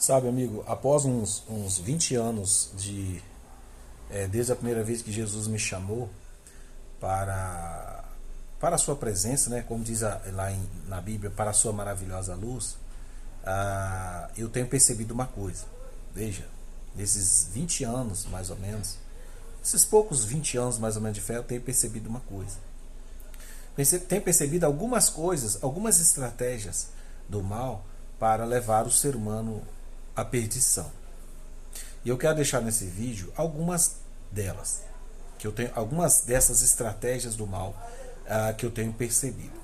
Sabe, amigo, após uns 20 anos desde a primeira vez que Jesus me chamou para, para a sua presença, né, como diz na Bíblia, para a sua maravilhosa luz, eu tenho percebido uma coisa. Veja, nesses 20 anos, mais ou menos, esses poucos 20 anos, mais ou menos, de fé, eu tenho percebido uma coisa. Tenho percebido algumas coisas, algumas estratégias do mal para levar o ser humano à perdição. E eu quero deixar nesse vídeo algumas delas, algumas dessas estratégias do mal que eu tenho percebido.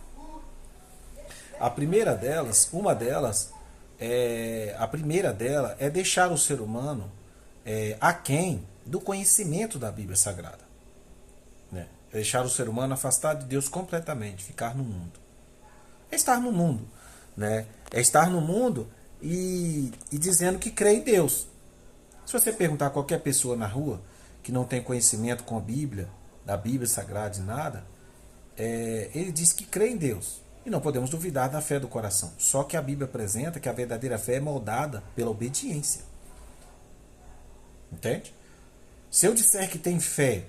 A primeira delas, a primeira dela é deixar o ser humano aquém do conhecimento da Bíblia Sagrada, né? É deixar o ser humano afastado de Deus completamente, ficar no mundo. É estar no mundo, né? É estar no mundo e dizendo que crê em Deus. Se você perguntar a qualquer pessoa na rua que não tem conhecimento com a Bíblia, da Bíblia Sagrada e nada, ele diz que crê em Deus. E não podemos duvidar da fé do coração. Só que a Bíblia apresenta que a verdadeira fé é moldada pela obediência. Entende? Se eu disser que tem fé,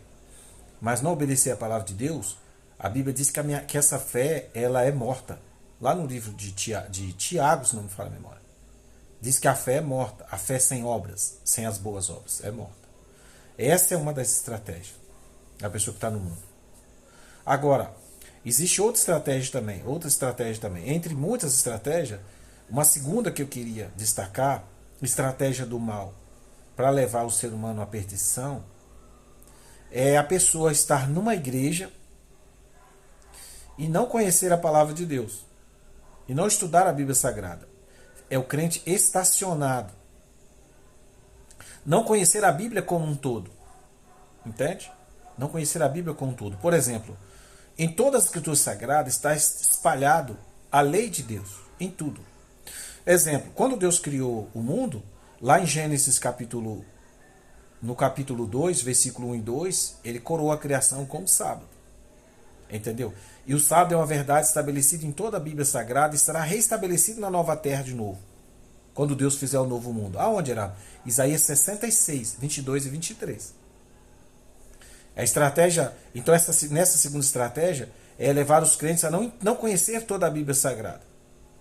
mas não obedecer a palavra de Deus, a Bíblia diz que essa fé ela é morta. Lá no livro de Tiago, se não me falha a memória, diz que a fé é morta. A fé sem obras, sem as boas obras, é morta. Essa é uma das estratégias da pessoa que está no mundo. Agora, existe outra estratégia também. Entre muitas estratégias, uma segunda que eu queria destacar, estratégia do mal para levar o ser humano à perdição, é a pessoa estar numa igreja e não conhecer a palavra de Deus, e não estudar a Bíblia Sagrada. É o crente estacionado. Não conhecer a Bíblia como um todo. Entende? Não conhecer a Bíblia como um todo. Por exemplo, em todas as escrituras sagradas está espalhado a lei de Deus. Em tudo. Exemplo, quando Deus criou o mundo, lá em Gênesis no capítulo 2, versículo 1 e 2, ele coroou a criação como sábado. Entendeu? E o sábado é uma verdade estabelecida em toda a Bíblia Sagrada e será restabelecido na nova terra de novo, quando Deus fizer o novo mundo. Aonde era? Isaías 66, 22 e 23. A estratégia, então nessa segunda estratégia, é levar os crentes a não conhecer toda a Bíblia Sagrada.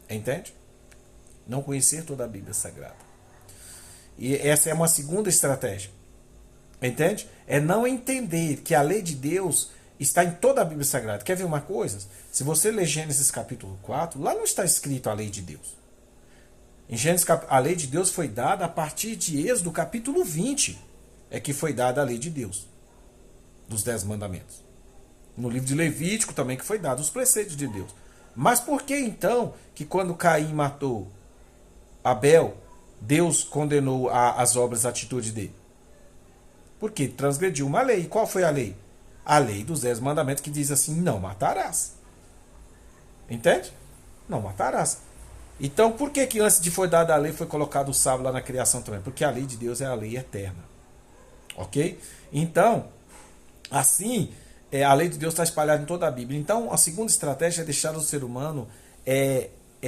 Entende? Não conhecer toda a Bíblia Sagrada. E essa é uma segunda estratégia. Entende? É não entender que a lei de Deus está em toda a Bíblia Sagrada. Quer ver uma coisa? Se você ler Gênesis capítulo 4, lá não está escrito a lei de Deus. Em Gênesis, a lei de Deus foi dada a partir de Êxodo capítulo 20. É que foi dada a lei de Deus, dos 10 mandamentos. No livro de Levítico também que foi dado os preceitos de Deus. Mas por que então que quando Caim matou Abel, Deus condenou as obras, a atitude dele? Porque transgrediu uma lei. Qual foi a lei? A lei dos 10 mandamentos que diz assim, não matarás. Entende? Não matarás. Então, por que antes de foi dada a lei, foi colocado o sábado lá na criação também? Porque a lei de Deus é a lei eterna. Ok? Então, assim, a lei de Deus está espalhada em toda a Bíblia. Então, a segunda estratégia é deixar o ser humano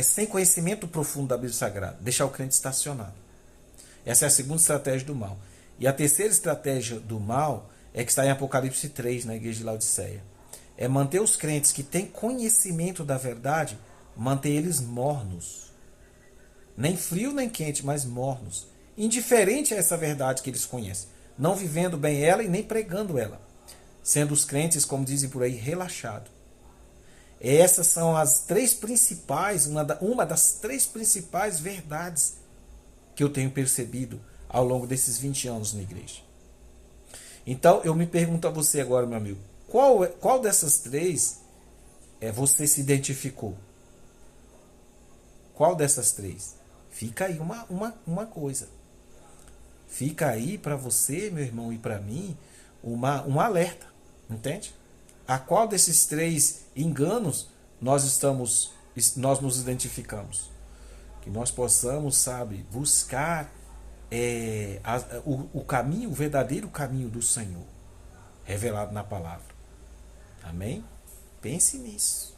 sem conhecimento profundo da Bíblia Sagrada. Deixar o crente estacionado. Essa é a segunda estratégia do mal. E a terceira estratégia do mal é que está em Apocalipse 3, na igreja de Laodiceia. É manter os crentes que têm conhecimento da verdade, manter eles mornos. Nem frio nem quente, mas mornos. Indiferente a essa verdade que eles conhecem. Não vivendo bem ela e nem pregando ela. Sendo os crentes, como dizem por aí, relaxados. Essas são as três principais, uma das três principais verdades que eu tenho percebido ao longo desses 20 anos na igreja. Então, eu me pergunto a você agora, meu amigo, qual dessas três você se identificou? Qual dessas três? Fica aí uma coisa. Fica aí para você, meu irmão, e para mim, um alerta. Entende? A qual desses três enganos nós nos identificamos? Que nós possamos, sabe, buscar o caminho, o verdadeiro caminho do Senhor, revelado na palavra. Amém? Pense nisso.